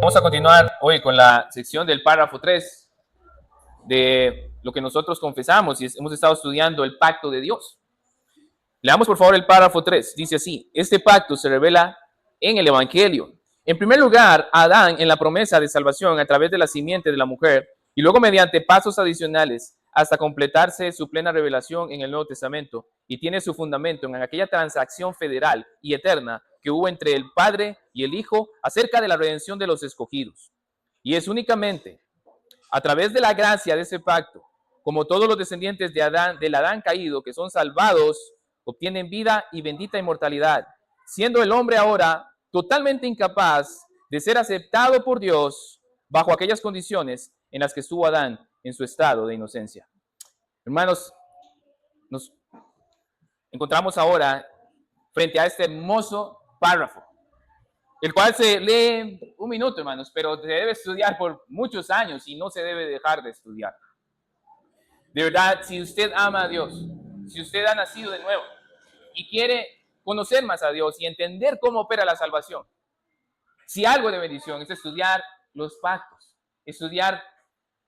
Vamos a continuar hoy con la sección del párrafo 3 de lo que nosotros confesamos y hemos estado estudiando el pacto de Dios. Leamos por favor el párrafo 3. Dice así: este pacto se revela en el Evangelio. En primer lugar, Adán en la promesa de salvación a través de la simiente de la mujer y luego mediante pasos adicionales hasta completarse su plena revelación en el Nuevo Testamento, y tiene su fundamento en aquella transacción federal y eterna que hubo entre el Padre y el Hijo acerca de la redención de los escogidos. Y es únicamente a través de la gracia de ese pacto, como todos los descendientes de Adán, del Adán caído, que son salvados, obtienen vida y bendita inmortalidad, siendo el hombre ahora totalmente incapaz de ser aceptado por Dios bajo aquellas condiciones en las que estuvo Adán en su estado de inocencia. Hermanos, nos encontramos ahora frente a este hermoso párrafo, el cual se lee un minuto, hermanos, pero se debe estudiar por muchos años y no se debe dejar de estudiar. De verdad, si usted ama a Dios, si usted ha nacido de nuevo y quiere conocer más a Dios y entender cómo opera la salvación, si algo de bendición es estudiar los pactos, estudiar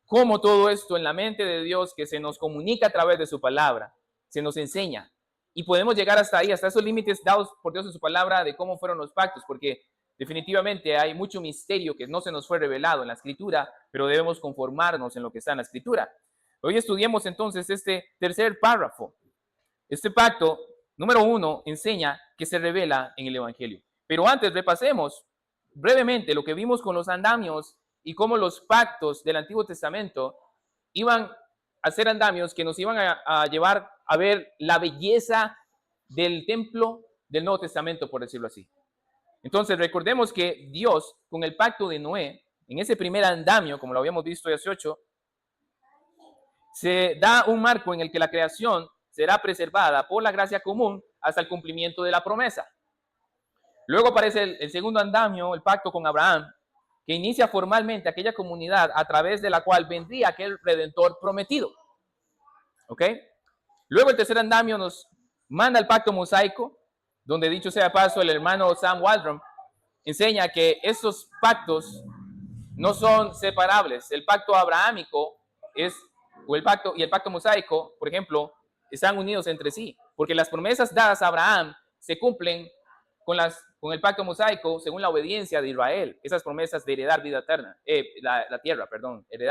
cómo todo esto en la mente de Dios que se nos comunica a través de su palabra, se nos enseña. Y podemos llegar hasta ahí, hasta esos límites dados por Dios en su palabra de cómo fueron los pactos, porque definitivamente hay mucho misterio que no se nos fue revelado en la Escritura, pero debemos conformarnos en lo que está en la Escritura. Hoy estudiemos entonces este tercer párrafo. Este pacto, número 1, enseña que se revela en el Evangelio. Pero antes repasemos brevemente lo que vimos con los andamios y cómo los pactos del Antiguo Testamento iban a ser andamios que nos iban a llevar a ver la belleza del templo del Nuevo Testamento, por decirlo así. Entonces recordemos que Dios, con el pacto de Noé, en ese primer andamio, como lo habíamos visto hace 8, se da un marco en el que la creación será preservada por la gracia común hasta el cumplimiento de la promesa. Luego aparece el segundo andamio, el pacto con Abraham, que inicia formalmente aquella comunidad a través de la cual vendría aquel redentor prometido. ¿Ok? Luego el tercer andamio nos manda el pacto mosaico, donde dicho sea paso, el hermano Sam Waldron enseña que estos pactos no son separables. El pacto abrahámico o el pacto mosaico, por ejemplo, están unidos entre sí, porque las promesas dadas a Abraham se cumplen con el pacto mosaico según la obediencia de Israel, esas promesas de heredar vida eterna, heredar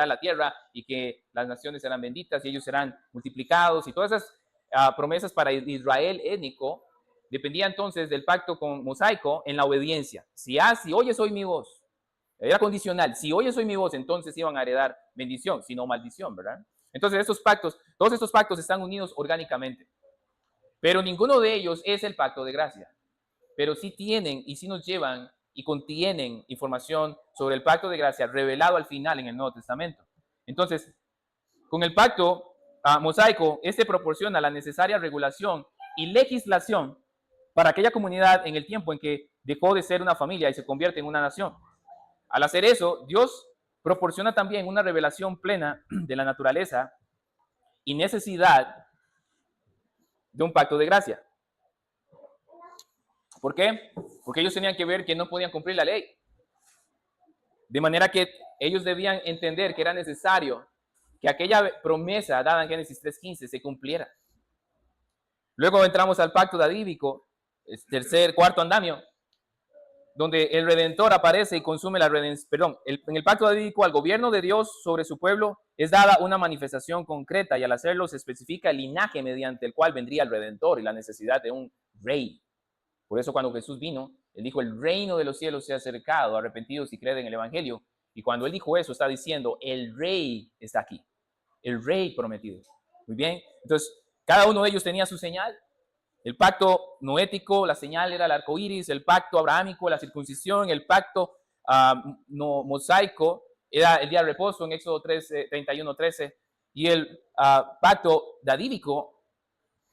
la tierra y que las naciones serán benditas y ellos serán multiplicados, y todas esas promesas para Israel étnico dependía entonces del pacto con mosaico en la obediencia. Si oyes hoy mi voz, era condicional, si oyes hoy mi voz, entonces iban a heredar bendición, si no maldición, ¿verdad? Entonces todos estos pactos están unidos orgánicamente, pero ninguno de ellos es el pacto de gracia, pero sí tienen y sí nos llevan y contienen información sobre el pacto de gracia revelado al final en el Nuevo Testamento. Entonces, con el pacto mosaico, este proporciona la necesaria regulación y legislación para aquella comunidad en el tiempo en que dejó de ser una familia y se convierte en una nación. Al hacer eso, Dios proporciona también una revelación plena de la naturaleza y necesidad de un pacto de gracia. ¿Por qué? Porque ellos tenían que ver que no podían cumplir la ley. De manera que ellos debían entender que era necesario que aquella promesa dada en Génesis 3:15 se cumpliera. Luego entramos al pacto davídico, cuarto andamio, donde el Redentor aparece y consume la redención. En el pacto davídico, al gobierno de Dios sobre su pueblo es dada una manifestación concreta, y al hacerlo se especifica el linaje mediante el cual vendría el Redentor y la necesidad de un rey. Por eso cuando Jesús vino, él dijo: el reino de los cielos se ha acercado, arrepentidos y creen en el Evangelio. Y cuando él dijo eso, está diciendo: el rey está aquí, el rey prometido. Muy bien, entonces cada uno de ellos tenía su señal. El pacto noético, la señal era el arco iris; el pacto abrahámico, la circuncisión; el pacto mosaico era el día de reposo en Éxodo 31:13; y el pacto davídico,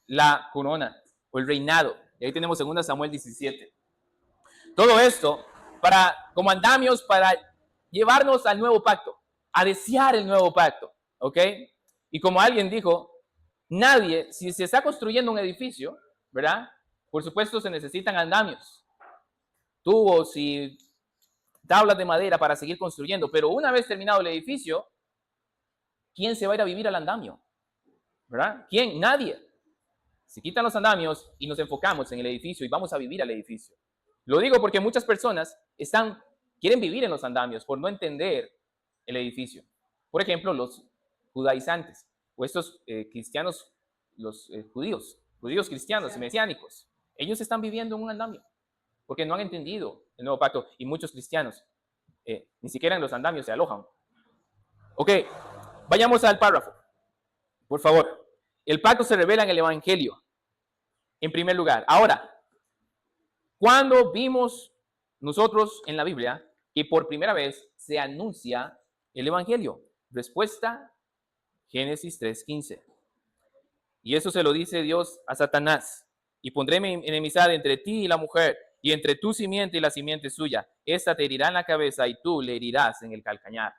la corona o el reinado. Y ahí tenemos 2 Samuel 17. Todo esto como andamios para llevarnos al nuevo pacto, a desear el nuevo pacto, ¿ok? Y como alguien dijo, nadie, si se está construyendo un edificio, ¿verdad? Por supuesto se necesitan andamios, tubos y tablas de madera para seguir construyendo. Pero una vez terminado el edificio, ¿quién se va a ir a vivir al andamio? ¿Verdad? ¿Quién? Nadie. Se quitan los andamios y nos enfocamos en el edificio y vamos a vivir al edificio. Lo digo porque muchas personas quieren vivir en los andamios por no entender el edificio. Por ejemplo, los judaizantes o estos cristianos, los judíos cristianos, mesiánicos. Ellos están viviendo en un andamio porque no han entendido el nuevo pacto y muchos cristianos ni siquiera en los andamios se alojan. Ok, vayamos al párrafo, por favor. El pacto se revela en el Evangelio, en primer lugar. Ahora, ¿cuándo vimos nosotros en la Biblia que por primera vez se anuncia el Evangelio? Respuesta, Génesis 3:15. Y eso se lo dice Dios a Satanás. Y pondré mi enemistad entre ti y la mujer, y entre tu simiente y la simiente suya. Esta te herirá en la cabeza y tú le herirás en el calcañar.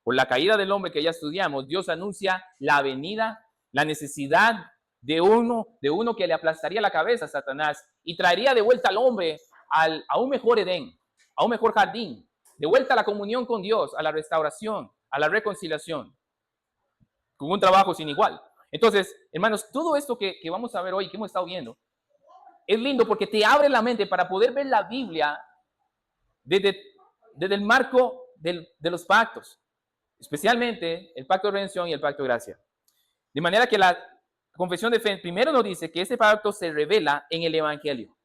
Por la caída del hombre que ya estudiamos, Dios anuncia la venida, la necesidad de uno que le aplastaría la cabeza a Satanás y traería de vuelta al hombre a un mejor Edén, a un mejor jardín, de vuelta a la comunión con Dios, a la restauración, a la reconciliación, con un trabajo sin igual. Entonces, hermanos, todo esto que vamos a ver hoy, que hemos estado viendo, es lindo porque te abre la mente para poder ver la Biblia desde el marco de los pactos, especialmente el pacto de redención y el pacto de gracia. De manera que la confesión de fe primero nos dice que ese pacto se revela en el Evangelio.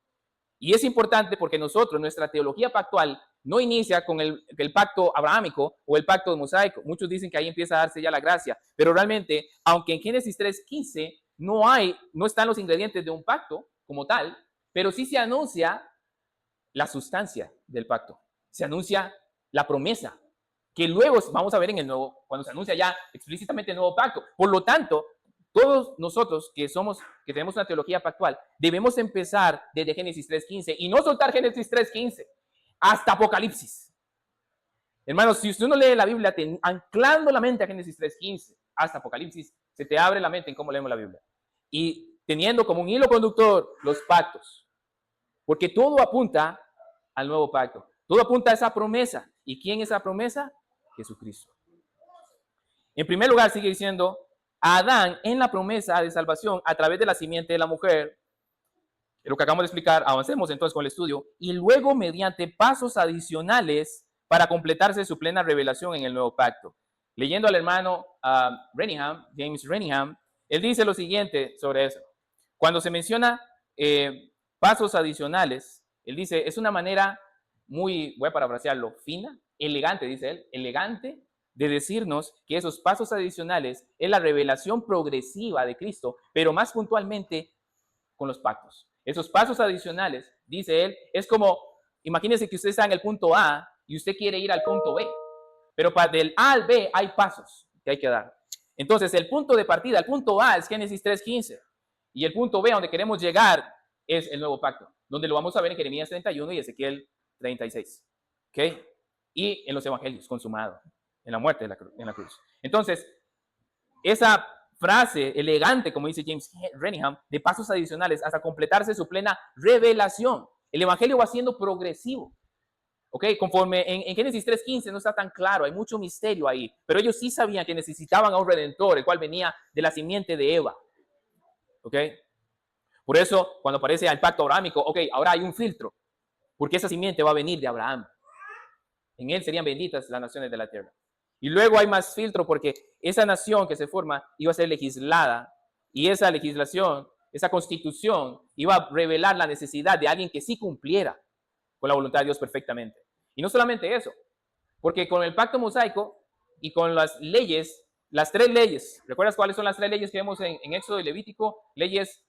Y es importante porque nuestra teología pactual, no inicia con el pacto abrahámico o el pacto mosaico. Muchos dicen que ahí empieza a darse ya la gracia, pero realmente, aunque en Génesis 3:15 no están los ingredientes de un pacto como tal, pero sí se anuncia la sustancia del pacto. Se anuncia la promesa, que luego vamos a ver cuando se anuncia ya explícitamente el nuevo pacto. Por lo tanto, todos nosotros que tenemos una teología pactual, debemos empezar desde Génesis 3:15 y no soltar Génesis 3:15 hasta Apocalipsis. Hermanos, si usted no lee la Biblia anclando la mente a Génesis 3:15 hasta Apocalipsis, se te abre la mente en cómo leemos la Biblia. Y teniendo como un hilo conductor los pactos, porque todo apunta al nuevo pacto. Todo apunta a esa promesa. ¿Y quién es esa promesa? Jesucristo. En primer lugar, sigue diciendo, Adán en la promesa de salvación a través de la simiente de la mujer, lo que acabamos de explicar, avancemos entonces con el estudio, y luego mediante pasos adicionales para completarse su plena revelación en el nuevo pacto. Leyendo al hermano James Renihan, él dice lo siguiente sobre eso. Cuando se menciona pasos adicionales, él dice, es una manera muy, voy a parafrasearlo, fina, elegante, dice él, elegante, de decirnos que esos pasos adicionales es la revelación progresiva de Cristo, pero más puntualmente con los pactos. Esos pasos adicionales, dice él, es como, imagínense que usted está en el punto A y usted quiere ir al punto B, pero del A al B hay pasos que hay que dar. Entonces, el punto de partida, el punto A es Génesis 3:15, y el punto B, donde queremos llegar, es el nuevo pacto, donde lo vamos a ver en Jeremías 31 y Ezequiel 36. ¿Ok? Y en los evangelios, consumado, en la muerte en la cruz. Entonces, esa frase elegante, como dice James Renihan, de pasos adicionales hasta completarse su plena revelación. El evangelio va siendo progresivo. ¿Ok? Conforme en Génesis 3:15 no está tan claro, hay mucho misterio ahí, pero ellos sí sabían que necesitaban a un redentor, el cual venía de la simiente de Eva. ¿Ok? Por eso, cuando aparece el pacto abrahámico, ok, ahora hay un filtro, porque esa simiente va a venir de Abraham. En él serían benditas las naciones de la tierra. Y luego hay más filtro porque esa nación que se forma iba a ser legislada y esa legislación, esa constitución iba a revelar la necesidad de alguien que sí cumpliera con la voluntad de Dios perfectamente. Y no solamente eso, porque con el pacto mosaico y con las leyes, las 3 leyes, ¿recuerdas cuáles son las 3 leyes que vemos en Éxodo y Levítico? Leyes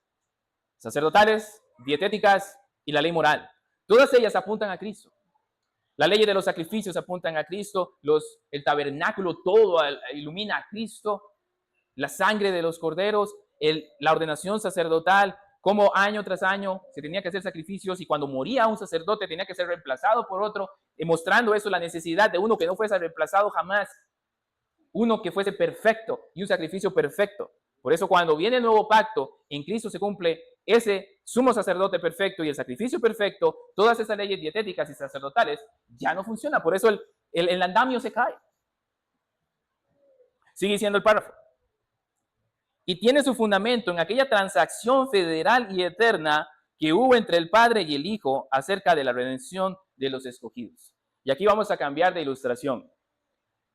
sacerdotales, dietéticas y la ley moral. Todas ellas apuntan a Cristo. La ley de los sacrificios apuntan a Cristo, el tabernáculo todo ilumina a Cristo, la sangre de los corderos, la ordenación sacerdotal, como año tras año se tenía que hacer sacrificios y cuando moría un sacerdote tenía que ser reemplazado por otro, mostrando eso la necesidad de uno que no fuese reemplazado jamás, uno que fuese perfecto y un sacrificio perfecto. Por eso cuando viene el nuevo pacto, en Cristo se cumple sumo sacerdote perfecto y el sacrificio perfecto, todas esas leyes dietéticas y sacerdotales ya no funcionan. Por eso el andamio se cae. Sigue diciendo el párrafo. Y tiene su fundamento en aquella transacción federal y eterna que hubo entre el Padre y el Hijo acerca de la redención de los escogidos. Y aquí vamos a cambiar de ilustración.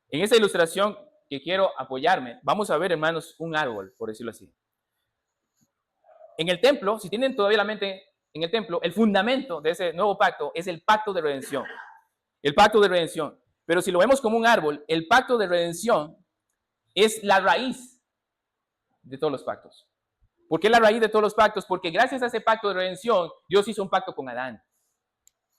En esta ilustración que quiero apoyarme, vamos a ver, hermanos, un árbol, por decirlo así. En el templo, si tienen todavía la mente en el templo, el fundamento de ese nuevo pacto es el pacto de redención. El pacto de redención. Pero si lo vemos como un árbol, el pacto de redención es la raíz de todos los pactos. ¿Por qué la raíz de todos los pactos? Porque gracias a ese pacto de redención, Dios hizo un pacto con Adán.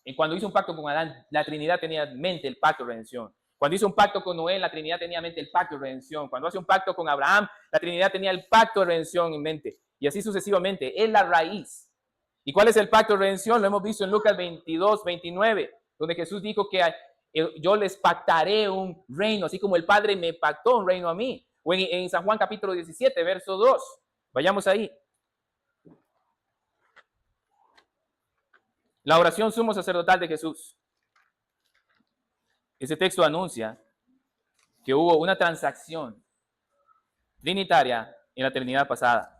Y cuando hizo un pacto con Adán, la Trinidad tenía en mente el pacto de redención. Cuando hizo un pacto con Noé, la Trinidad tenía en mente el pacto de redención. Cuando hace un pacto con Abraham, la Trinidad tenía el pacto de redención en mente. Y así sucesivamente. Es la raíz. ¿Y cuál es el pacto de redención? Lo hemos visto en Lucas 22, 29, donde Jesús dijo que yo les pactaré un reino, así como el Padre me pactó un reino a mí. O en San Juan capítulo 17, verso 2. Vayamos ahí. La oración sumo sacerdotal de Jesús. Ese texto anuncia que hubo una transacción trinitaria en la eternidad pasada.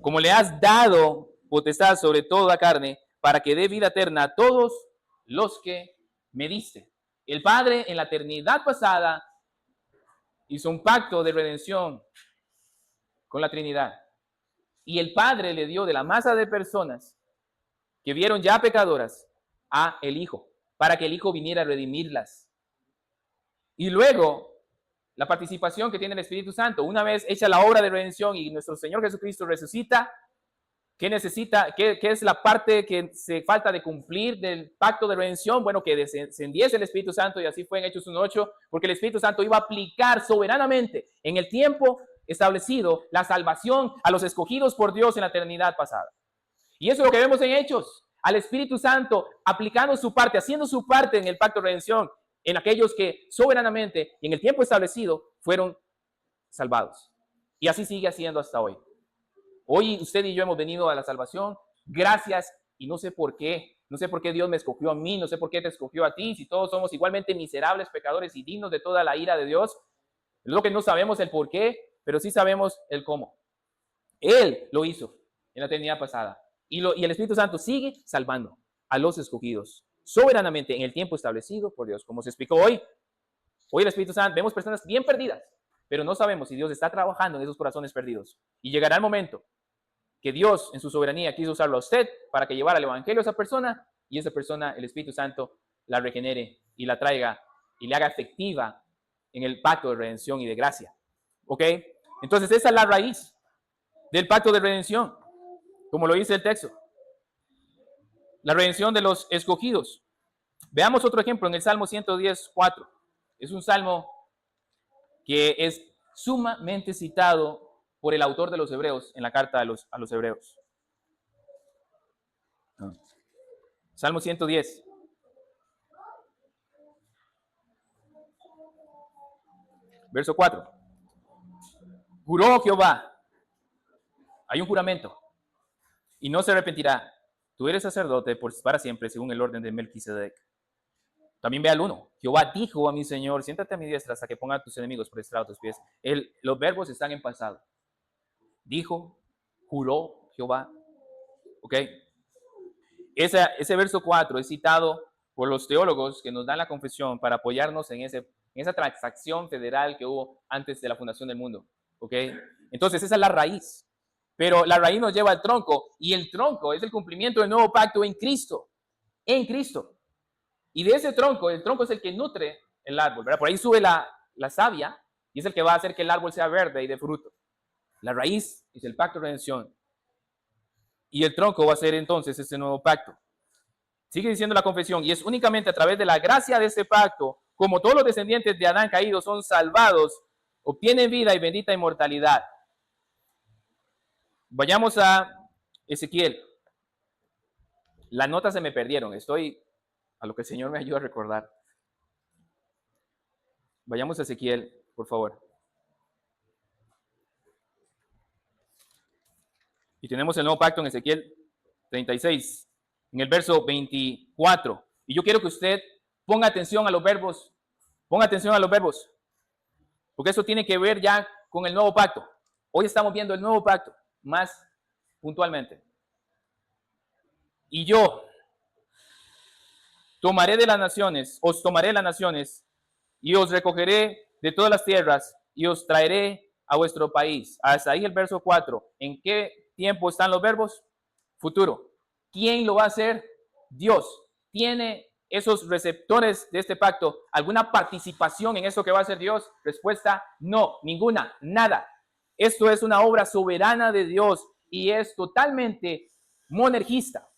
Como le has dado potestad sobre toda la carne, para que dé vida eterna a todos los que me diste. El Padre en la eternidad pasada hizo un pacto de redención con la Trinidad. Y el Padre le dio de la masa de personas que vieron ya pecadoras a el Hijo, para que el Hijo viniera a redimirlas. Y luego, la participación que tiene el Espíritu Santo, una vez hecha la obra de redención y nuestro Señor Jesucristo resucita, ¿qué necesita? ¿Qué es la parte que se falta de cumplir del pacto de redención? Bueno, que descendiese el Espíritu Santo, y así fue en Hechos 1:8, porque el Espíritu Santo iba a aplicar soberanamente en el tiempo establecido la salvación a los escogidos por Dios en la eternidad pasada. Y eso es lo que vemos en Hechos, al Espíritu Santo aplicando su parte, haciendo su parte en el pacto de redención, en aquellos que soberanamente y en el tiempo establecido fueron salvados. Y así sigue haciendo hasta hoy. Hoy usted y yo hemos venido a la salvación, gracias, y no sé por qué. No sé por qué Dios me escogió a mí, no sé por qué te escogió a ti, si todos somos igualmente miserables, pecadores y dignos de toda la ira de Dios. Es lo que no sabemos el por qué, pero sí sabemos el cómo. Él lo hizo en la eternidad pasada. Y el Espíritu Santo sigue salvando a los escogidos soberanamente en el tiempo establecido por Dios. Como se explicó hoy, el Espíritu Santo, vemos personas bien perdidas, pero no sabemos si Dios está trabajando en esos corazones perdidos. Y llegará el momento que Dios en su soberanía quiso usarlo a usted para que llevara el evangelio a esa persona, y esa persona, el Espíritu Santo, la regenere y la traiga y le haga efectiva en el pacto de redención y de gracia. ¿Ok? Entonces esa es la raíz del pacto de redención, como lo dice el texto. La redención de los escogidos. Veamos otro ejemplo en el Salmo 110:4. Es un salmo que es sumamente citado por el autor de los Hebreos en la carta a los Hebreos. Salmo 110. Verso 4. Juró Jehová. Hay un juramento. Y no se arrepentirá. Tú eres sacerdote para siempre, según el orden de Melquisedec. También ve al 1. Jehová dijo a mi Señor, siéntate a mi diestra hasta que ponga a tus enemigos por estrado de tus pies. Los verbos están en pasado. Dijo, juró Jehová. ¿Ok? Ese verso 4 es citado por los teólogos que nos dan la confesión para apoyarnos en esa transacción federal que hubo antes de la fundación del mundo. ¿Ok? Entonces esa es la raíz. Pero la raíz nos lleva al tronco, y el tronco es el cumplimiento del nuevo pacto en Cristo. En Cristo. Y de ese tronco, el tronco es el que nutre el árbol, ¿verdad? Por ahí sube la savia, y es el que va a hacer que el árbol sea verde y de fruto. La raíz es el pacto de redención. Y el tronco va a ser entonces ese nuevo pacto. Sigue diciendo la confesión, y es únicamente a través de la gracia de este pacto, como todos los descendientes de Adán caídos son salvados, obtienen vida y bendita inmortalidad. Vayamos a Ezequiel. Las notas se me perdieron, estoy a lo que el Señor me ayuda a recordar. Vayamos a Ezequiel, por favor. Y tenemos el nuevo pacto en Ezequiel 36, en el verso 24. Y yo quiero que usted ponga atención a los verbos, porque eso tiene que ver ya con el nuevo pacto. Hoy estamos viendo el nuevo pacto más puntualmente. Y yo tomaré de las naciones, os tomaré las naciones, y os recogeré de todas las tierras, y os traeré a vuestro país. Hasta ahí el verso 4. ¿En qué tiempo están los verbos? Futuro. ¿Quién lo va a hacer? Dios. ¿Tiene esos receptores de este pacto alguna participación en eso que va a hacer Dios? Respuesta, no, ninguna, nada. Esto es una obra soberana de Dios y es totalmente monergista.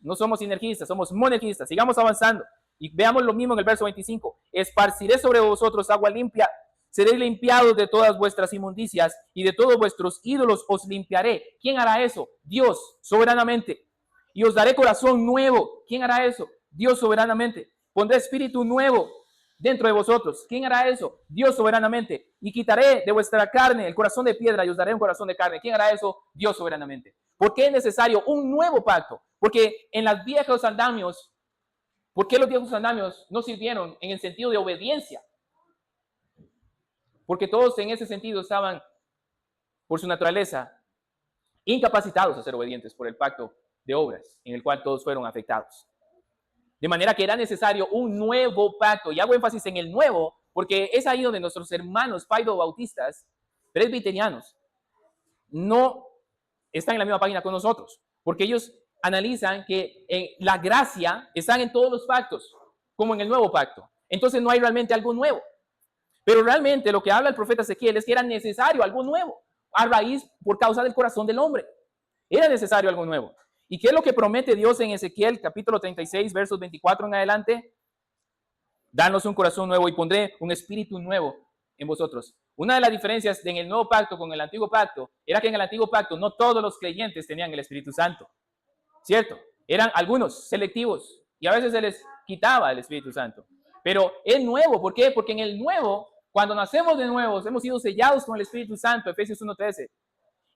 No somos sinergistas, somos monergistas. Sigamos avanzando y veamos lo mismo en el verso 25. Esparciré sobre vosotros agua limpia, seréis limpiados de todas vuestras inmundicias y de todos vuestros ídolos os limpiaré. ¿Quién hará eso? Dios, soberanamente. Y os daré corazón nuevo. ¿Quién hará eso? Dios, soberanamente. Pondré espíritu nuevo dentro de vosotros. ¿Quién hará eso? Dios, soberanamente. Y quitaré de vuestra carne el corazón de piedra y os daré un corazón de carne. ¿Quién hará eso? Dios, soberanamente. ¿Por qué es necesario un nuevo pacto? Porque en los viejos andamios, ¿por qué los viejos andamios no sirvieron en el sentido de obediencia? Porque todos en ese sentido estaban, por su naturaleza, incapacitados a ser obedientes por el pacto de obras en el cual todos fueron afectados. De manera que era necesario un nuevo pacto. Y hago énfasis en el nuevo, porque es ahí donde nuestros hermanos paidobautistas, presbiterianos, no están en la misma página con nosotros, porque ellos analizan que la gracia está en todos los pactos, como en el nuevo pacto. Entonces no hay realmente algo nuevo. Pero realmente lo que habla el profeta Ezequiel es que era necesario algo nuevo, a raíz, por causa del corazón del hombre. Era necesario algo nuevo. ¿Y qué es lo que promete Dios en Ezequiel capítulo 36, versos 24 en adelante? Danos un corazón nuevo y pondré un espíritu nuevo en vosotros. Una de las diferencias en el nuevo pacto con el antiguo pacto era que en el antiguo pacto no todos los creyentes tenían el Espíritu Santo, ¿cierto? Eran algunos selectivos y a veces se les quitaba el Espíritu Santo. Pero es nuevo, ¿por qué? Porque en el nuevo, cuando nacemos de nuevo, hemos sido sellados con el Espíritu Santo, Efesios 1:13.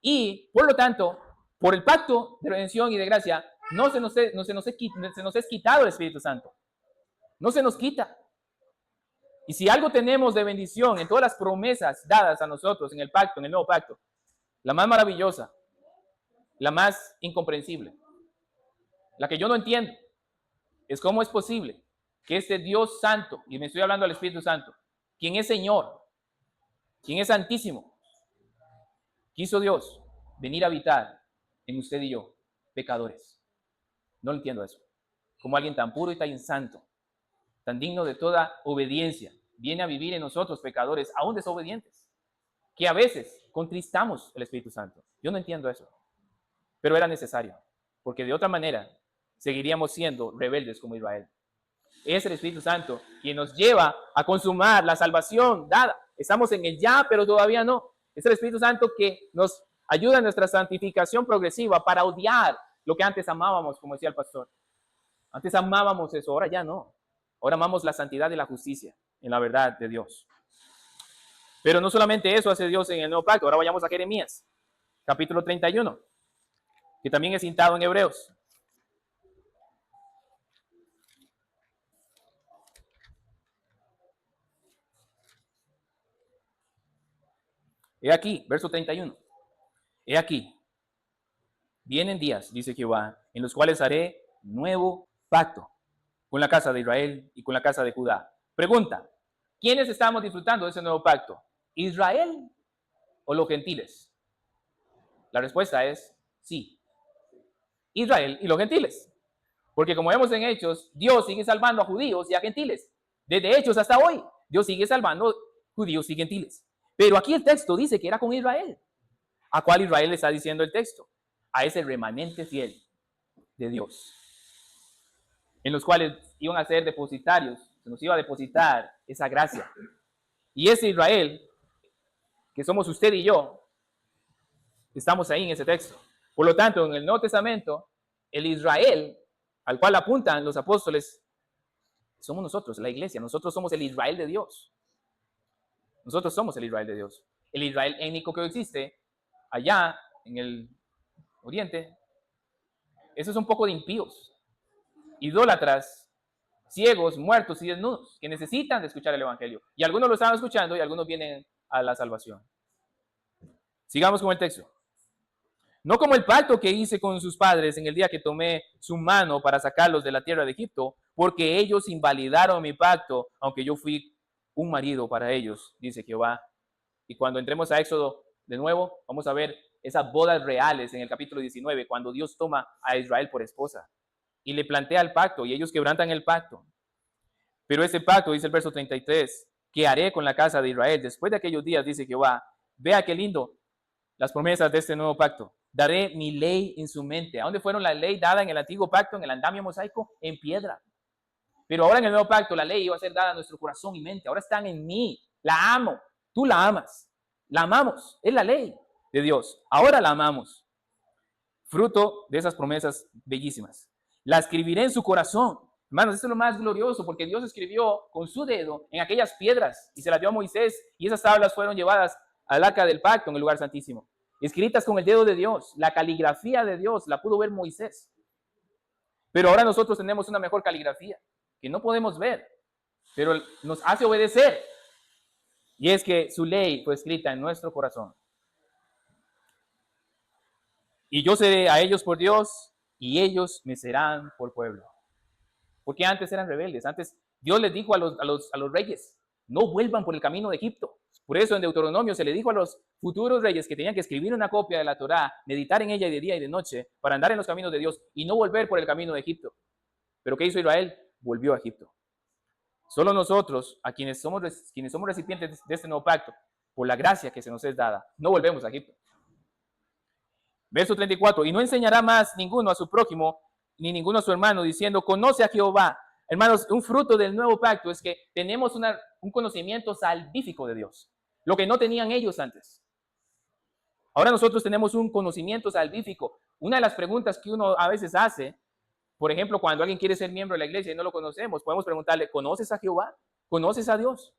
Y, por lo tanto, por el pacto de redención y de gracia, no se nos es quitado el Espíritu Santo. No se nos quita. Y si algo tenemos de bendición en todas las promesas dadas a nosotros en el pacto, en el nuevo pacto, la más maravillosa, la más incomprensible, la que yo no entiendo, es cómo es posible que este Dios santo, y me estoy hablando del Espíritu Santo, quien es Señor, quien es santísimo, quiso Dios venir a habitar en usted y yo, pecadores. No entiendo eso. Como alguien tan puro y tan santo, tan digno de toda obediencia, viene a vivir en nosotros, pecadores, aún desobedientes, que a veces contristamos el Espíritu Santo. Yo no entiendo eso, pero era necesario, porque de otra manera seguiríamos siendo rebeldes como Israel. Es el Espíritu Santo quien nos lleva a consumar la salvación dada. Estamos en el ya, pero todavía no. Es el Espíritu Santo que nos ayuda en nuestra santificación progresiva para odiar lo que antes amábamos, como decía el pastor. Antes amábamos eso, ahora ya no. Ahora amamos la santidad y la justicia en la verdad de Dios. Pero no solamente eso hace Dios en el nuevo pacto. Ahora vayamos a Jeremías, capítulo 31, que también es citado en Hebreos. He aquí, verso 31. He aquí, vienen días, dice Jehová, en los cuales haré nuevo pacto con la casa de Israel y con la casa de Judá. Pregunta, ¿quiénes estamos disfrutando de ese nuevo pacto? ¿Israel o los gentiles? La respuesta es sí. Israel y los gentiles. Porque como vemos en Hechos, Dios sigue salvando a judíos y a gentiles. Desde Hechos hasta hoy, Dios sigue salvando judíos y gentiles. Pero aquí el texto dice que era con Israel. ¿A cuál Israel le está diciendo el texto? A ese remanente fiel de Dios, en los cuales iban a ser depositarios, se nos iba a depositar esa gracia. Y ese Israel, que somos usted y yo, estamos ahí en ese texto. Por lo tanto, en el Nuevo Testamento, el Israel al cual apuntan los apóstoles somos nosotros, la iglesia. Nosotros somos el Israel de Dios. Nosotros somos el Israel de Dios. El Israel étnico que existe allá en el oriente Eso es un poco de impíos, idólatras, ciegos, muertos y desnudos, que necesitan de escuchar el Evangelio. Y algunos lo estaban escuchando y algunos vienen a la salvación. Sigamos con el texto. No como el pacto que hice con sus padres en el día que tomé su mano para sacarlos de la tierra de Egipto, porque ellos invalidaron mi pacto, aunque yo fui un marido para ellos, dice Jehová. Y cuando entremos a Éxodo de nuevo, vamos a ver esas bodas reales en el capítulo 19, cuando Dios toma a Israel por esposa y le plantea el pacto y ellos quebrantan el pacto. Pero ese pacto, dice el verso 33, que haré con la casa de Israel después de aquellos días, dice Jehová. Vea qué lindo las promesas de este nuevo pacto. Daré mi ley en su mente. ¿A dónde fueron la ley dada en el antiguo pacto, en el andamio mosaico? En piedra. Pero ahora en el nuevo pacto la ley iba a ser dada a nuestro corazón y mente. Ahora están en mí. La amo. Tú la amas. La amamos. Es la ley de Dios. Ahora la amamos. Fruto de esas promesas bellísimas. La escribiré en su corazón. Hermanos, esto es lo más glorioso porque Dios escribió con su dedo en aquellas piedras y se las dio a Moisés y esas tablas fueron llevadas al arca del pacto en el lugar santísimo. Escritas con el dedo de Dios. La caligrafía de Dios la pudo ver Moisés. Pero ahora nosotros tenemos una mejor caligrafía que no podemos ver, pero nos hace obedecer. Y es que su ley fue escrita en nuestro corazón. Y yo seré a ellos por Dios y ellos me serán por pueblo. Porque antes eran rebeldes. Antes Dios les dijo a los reyes, no vuelvan por el camino de Egipto. Por eso en Deuteronomio se le dijo a los futuros reyes que tenían que escribir una copia de la Torá, meditar en ella de día y de noche, para andar en los caminos de Dios y no volver por el camino de Egipto. ¿Pero qué hizo Israel? Volvió a Egipto. Solo nosotros, a quienes somos recipientes de este nuevo pacto, por la gracia que se nos es dada, no volvemos a Egipto. Verso 34, y no enseñará más ninguno a su prójimo, ni ninguno a su hermano, diciendo, conoce a Jehová. Hermanos, un fruto del nuevo pacto es que tenemos un conocimiento salvífico de Dios, lo que no tenían ellos antes. Ahora nosotros tenemos un conocimiento salvífico. Una de las preguntas que uno a veces hace, por ejemplo, cuando alguien quiere ser miembro de la iglesia y no lo conocemos, podemos preguntarle, ¿conoces a Jehová? ¿Conoces a Dios?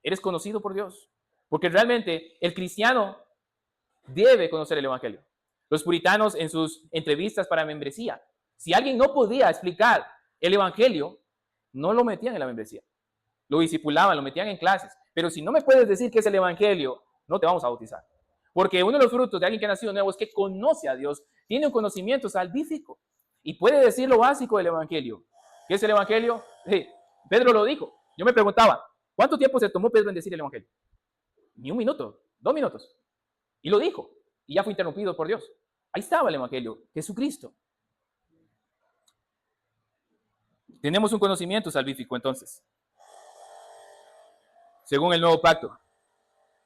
¿Eres conocido por Dios? Porque realmente el cristiano debe conocer el evangelio. Los puritanos en sus entrevistas para membresía, si alguien no podía explicar el evangelio, no lo metían en la membresía. Lo discipulaban, lo metían en clases. Pero si no me puedes decir qué es el evangelio, no te vamos a bautizar. Porque uno de los frutos de alguien que ha nacido nuevo es que conoce a Dios, tiene un conocimiento salvífico y puede decir lo básico del evangelio. ¿Qué es el evangelio? Pedro lo dijo. Yo me preguntaba, ¿cuánto tiempo se tomó Pedro en decir el evangelio? Ni un minuto, 2 minutos. Y lo dijo. Y ya fue interrumpido por Dios. Ahí estaba el evangelio, Jesucristo. Tenemos un conocimiento salvífico entonces, según el nuevo pacto.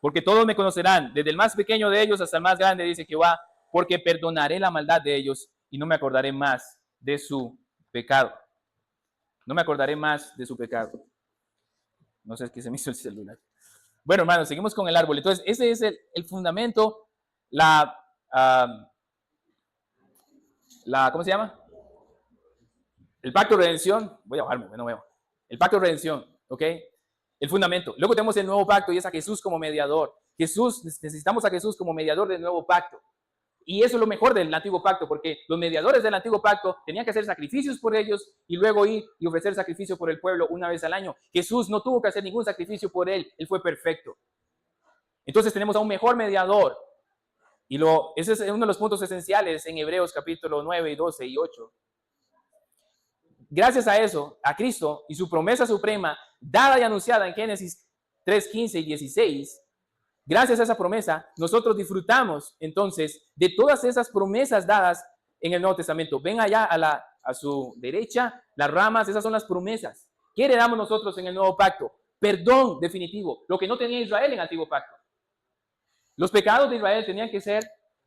Porque todos me conocerán, desde el más pequeño de ellos hasta el más grande, dice Jehová, porque perdonaré la maldad de ellos y no me acordaré más de su pecado. No me acordaré más de su pecado. No sé qué se me hizo el celular. Bueno, hermanos, seguimos con el árbol. Entonces, ese es el fundamento, ¿cómo se llama? El pacto de redención. Voy a bajarme, no veo. El pacto de redención, ¿ok? El fundamento. Luego tenemos el nuevo pacto y es a Jesús como mediador. Necesitamos a Jesús como mediador del nuevo pacto. Y eso es lo mejor del antiguo pacto, porque los mediadores del antiguo pacto tenían que hacer sacrificios por ellos y luego ir y ofrecer sacrificio por el pueblo una vez al año. Jesús no tuvo que hacer ningún sacrificio por él fue perfecto. Entonces tenemos a un mejor mediador. Y ese es uno de los puntos esenciales en Hebreos capítulo 9, 12 y 8. Gracias a eso, a Cristo y su promesa suprema, dada y anunciada en Génesis 3, 15 y 16, gracias a esa promesa, nosotros disfrutamos entonces de todas esas promesas dadas en el Nuevo Testamento. Ven allá a su derecha, las ramas, esas son las promesas. ¿Qué heredamos nosotros en el Nuevo Pacto? Perdón definitivo, lo que no tenía Israel en el Antiguo Pacto. Los pecados de Israel tenían que ser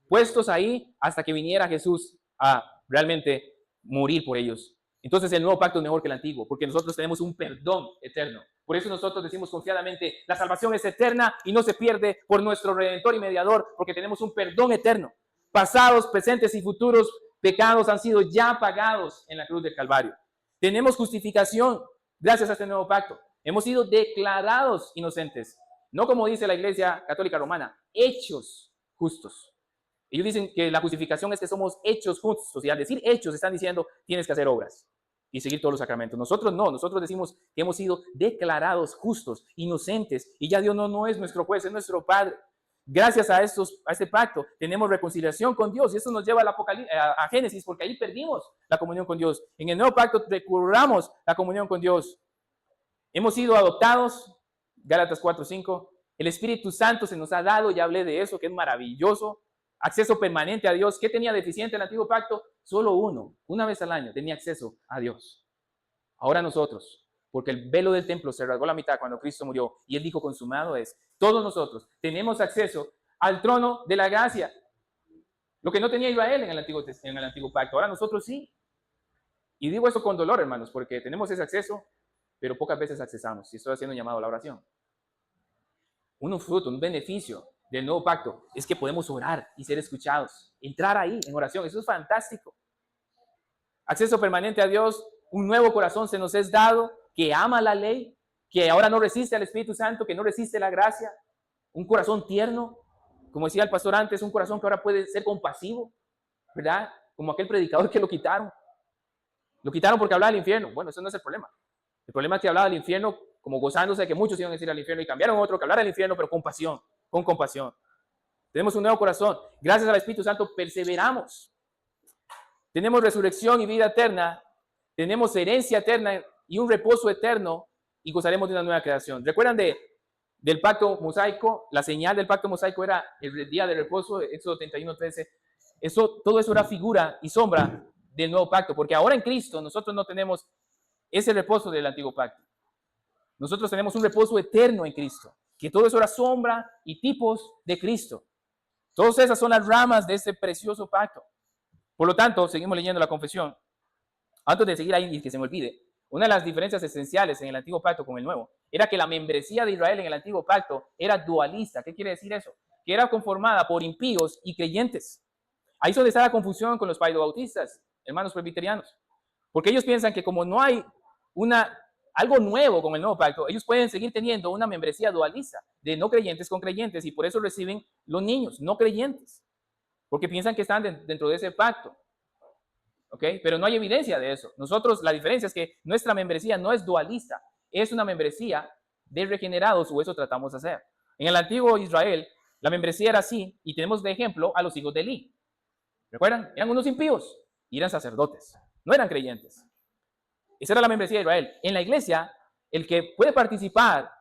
puestos ahí hasta que viniera Jesús a realmente morir por ellos. Entonces el nuevo pacto es mejor que el antiguo, porque nosotros tenemos un perdón eterno. Por eso nosotros decimos confiadamente, la salvación es eterna y no se pierde por nuestro Redentor y Mediador, porque tenemos un perdón eterno. Pasados, presentes y futuros pecados han sido ya pagados en la cruz del Calvario. Tenemos justificación gracias a este nuevo pacto. Hemos sido declarados inocentes. No como dice la Iglesia Católica Romana, hechos justos. Ellos dicen que la justificación es que somos hechos justos, y al decir hechos están diciendo tienes que hacer obras y seguir todos los sacramentos. Nosotros no, nosotros decimos que hemos sido declarados justos, inocentes, y ya Dios no es nuestro juez, es nuestro Padre. Gracias a este pacto tenemos reconciliación con Dios, y eso nos lleva a Génesis, porque ahí perdimos la comunión con Dios. En el nuevo pacto recobramos la comunión con Dios. Hemos sido adoptados, Gálatas 4:5. El Espíritu Santo se nos ha dado, ya hablé de eso, que es maravilloso. Acceso permanente a Dios. ¿Qué tenía deficiente el antiguo pacto? Solo uno, una vez al año, tenía acceso a Dios. Ahora nosotros, porque el velo del templo se rasgó la mitad cuando Cristo murió y Él dijo consumado es, todos nosotros tenemos acceso al trono de la gracia. Lo que no tenía Israel en el antiguo pacto, ahora nosotros sí. Y digo eso con dolor, hermanos, porque tenemos ese acceso, pero pocas veces accesamos. Y estoy haciendo un llamado a la oración. Un fruto, un beneficio del nuevo pacto es que podemos orar y ser escuchados, entrar ahí en oración. Eso es fantástico. Acceso permanente a Dios, un nuevo corazón se nos es dado, que ama la ley, que ahora no resiste al Espíritu Santo, que no resiste la gracia, un corazón tierno, como decía el pastor antes, un corazón que ahora puede ser compasivo, ¿verdad? Como aquel predicador que lo quitaron porque hablaba del infierno. Bueno, eso no es el problema. El problema es que hablaba del infierno como gozándose de que muchos iban a ir al infierno, y cambiaron otro que hablara del infierno, pero con pasión, con compasión. Tenemos un nuevo corazón. Gracias al Espíritu Santo perseveramos. Tenemos resurrección y vida eterna. Tenemos herencia eterna y un reposo eterno, y gozaremos de una nueva creación. ¿Recuerdan del pacto mosaico? La señal del pacto mosaico era el día de reposo, Éxodo 31:13. Todo eso era figura y sombra del nuevo pacto, porque ahora en Cristo nosotros no tenemos ese reposo del antiguo pacto. Nosotros tenemos un reposo eterno en Cristo, que todo eso era sombra y tipos de Cristo. Todas esas son las ramas de este precioso pacto. Por lo tanto, seguimos leyendo la confesión. Antes de seguir ahí y que se me olvide, una de las diferencias esenciales en el antiguo pacto con el nuevo era que la membresía de Israel en el antiguo pacto era dualista. ¿Qué quiere decir eso? Que era conformada por impíos y creyentes. Ahí es donde está la confusión con los paidobautistas, hermanos presbiterianos, porque ellos piensan que como no hay algo nuevo con el nuevo pacto, ellos pueden seguir teniendo una membresía dualista de no creyentes con creyentes, y por eso reciben los niños no creyentes, porque piensan que están dentro de ese pacto. ¿Ok? Pero no hay evidencia de eso. Nosotros, la diferencia es que nuestra membresía no es dualista, es una membresía de regenerados, o eso tratamos de hacer. En el antiguo Israel, la membresía era así, y tenemos de ejemplo a los hijos de Elí. ¿Recuerdan? Eran unos impíos y eran sacerdotes, no eran creyentes. Esa era la membresía de Israel. En la iglesia, el que puede participar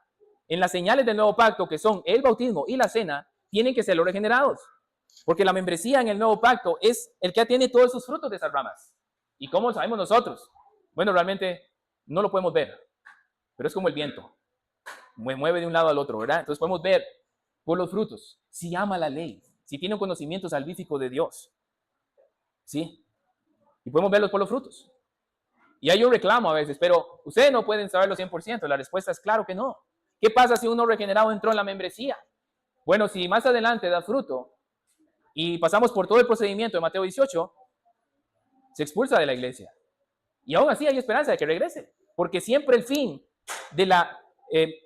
en las señales del nuevo pacto, que son el bautismo y la cena, tienen que ser los regenerados. Porque la membresía en el nuevo pacto es el que tiene todos esos frutos de esas ramas. ¿Y cómo lo sabemos nosotros? Bueno, realmente no lo podemos ver, pero es como el viento. Mueve de un lado al otro, ¿verdad? Entonces podemos ver por los frutos si ama la ley, si tiene un conocimiento salvífico de Dios. ¿Sí? Y podemos verlos por los frutos. Y hay un reclamo a veces, pero ustedes no pueden saberlo 100%. La respuesta es claro que no. ¿Qué pasa si uno regenerado entró en la membresía? Bueno, si más adelante da fruto y pasamos por todo el procedimiento de Mateo 18, se expulsa de la iglesia. Y aún así hay esperanza de que regrese, porque siempre el fin de la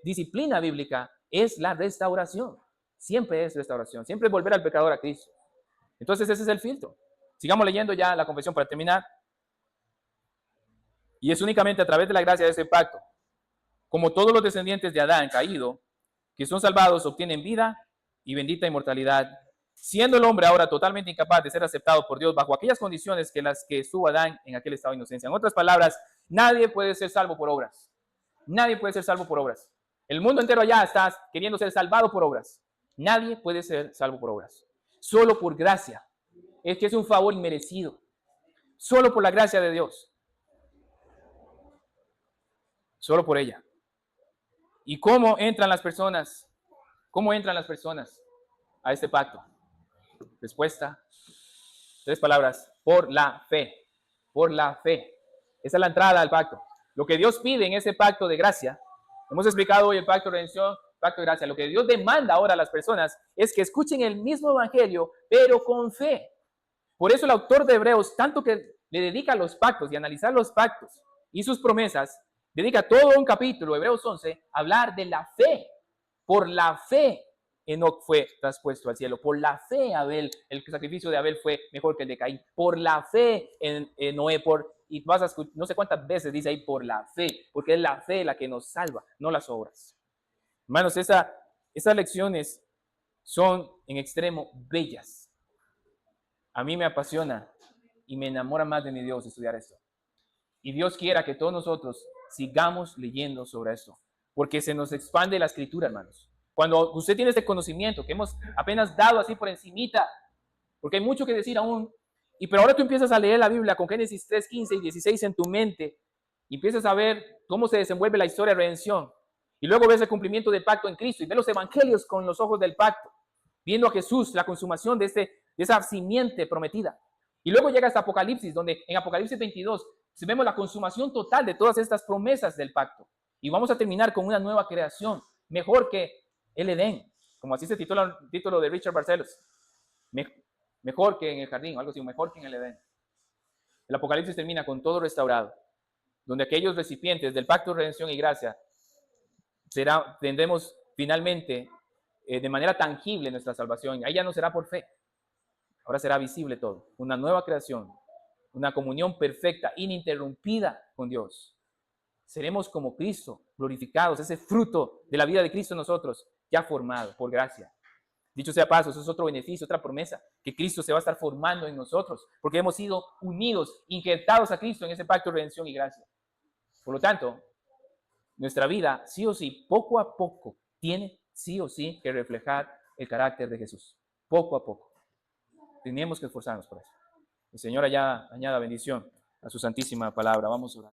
disciplina bíblica es la restauración. Siempre es restauración, siempre es volver al pecador a Cristo. Entonces ese es el filtro. Sigamos leyendo ya la confesión para terminar. Y es únicamente a través de la gracia de ese pacto, como todos los descendientes de Adán caído, que son salvados, obtienen vida y bendita inmortalidad, siendo el hombre ahora totalmente incapaz de ser aceptado por Dios bajo aquellas condiciones que las que estuvo Adán en aquel estado de inocencia. En otras palabras, nadie puede ser salvo por obras. Nadie puede ser salvo por obras. El mundo entero allá está queriendo ser salvado por obras. Nadie puede ser salvo por obras. Solo por gracia. Es que es un favor inmerecido. Solo por la gracia de Dios. Solo por ella. ¿Y cómo entran las personas? ¿Cómo entran las personas a este pacto? Respuesta, 3 palabras: por la fe. Por la fe. Esa es la entrada al pacto. Lo que Dios pide en ese pacto de gracia, hemos explicado hoy el pacto de redención, pacto de gracia. Lo que Dios demanda ahora a las personas es que escuchen el mismo evangelio, pero con fe. Por eso el autor de Hebreos, tanto que le dedica a los pactos y analizar los pactos y sus promesas, dedica todo un capítulo, Hebreos 11, a hablar de la fe. Por la fe Enoc fue traspuesto al cielo. Por la fe, Abel, el sacrificio de Abel fue mejor que el de Caín. Por la fe en Noé, y vas a escuchar, no sé cuántas veces dice ahí por la fe, porque es la fe la que nos salva, no las obras. Hermanos, esas lecciones son en extremo bellas. A mí me apasiona y me enamora más de mi Dios estudiar esto. Y Dios quiera que todos nosotros sigamos leyendo sobre esto, porque se nos expande la escritura, hermanos. Cuando usted tiene este conocimiento que hemos apenas dado así por encimita, porque hay mucho que decir aún, pero ahora tú empiezas a leer la Biblia con Génesis 3, 15 y 16 en tu mente, y empiezas a ver cómo se desenvuelve la historia de redención, y luego ves el cumplimiento del pacto en Cristo, y ves los evangelios con los ojos del pacto, viendo a Jesús, la consumación de esa simiente prometida. Y luego llega hasta Apocalipsis, donde en Apocalipsis 22 vemos la consumación total de todas estas promesas del pacto. Y vamos a terminar con una nueva creación, mejor que el Edén, como así se titula el título de Richard Barcelos. Mejor que en el jardín, algo así, mejor que en el Edén. El Apocalipsis termina con todo restaurado, donde aquellos recipientes del pacto de redención y gracia tendremos finalmente de manera tangible nuestra salvación. Ahí ya no será por fe, ahora será visible todo. Una nueva creación, una comunión perfecta, ininterrumpida con Dios. Seremos como Cristo, glorificados, ese fruto de la vida de Cristo en nosotros, ya formado por gracia. Dicho sea paso, eso es otro beneficio, otra promesa, que Cristo se va a estar formando en nosotros, porque hemos sido unidos, injertados a Cristo en ese pacto de redención y gracia. Por lo tanto, nuestra vida, sí o sí, poco a poco, tiene sí o sí que reflejar el carácter de Jesús. Poco a poco. Tenemos que esforzarnos por eso. El Señor añada bendición a su santísima palabra. Vamos a orar.